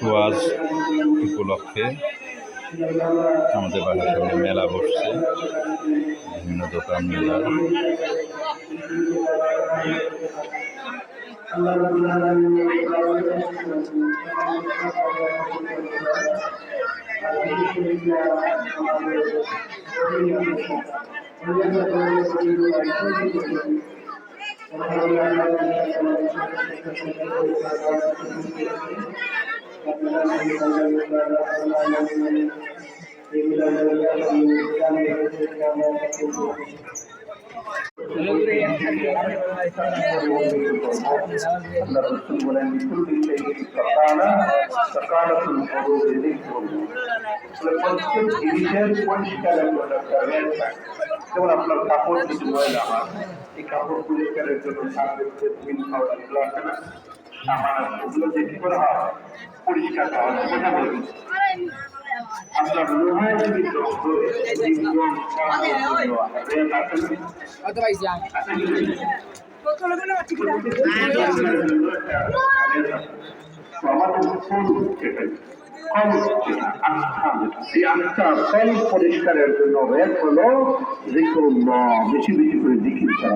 ওয়াজ উপলক্ষে আমাদের বাসার সামনে মেলা বসছে, বিভিন্ন দোকান মেলা। যেমন আপনার কাপড় যদি ময়লা হয়, এই কাপড় পরিষ্কারের জন্য সাবানগুলো আছে না, সাবান ওগুলো দিয়ে কি করা হয়, পরিষ্কার করা হয়। আপনার লোহায় যদি পরিষ্কারের জন্য হলো বেশি বেশি করে জিকির করা।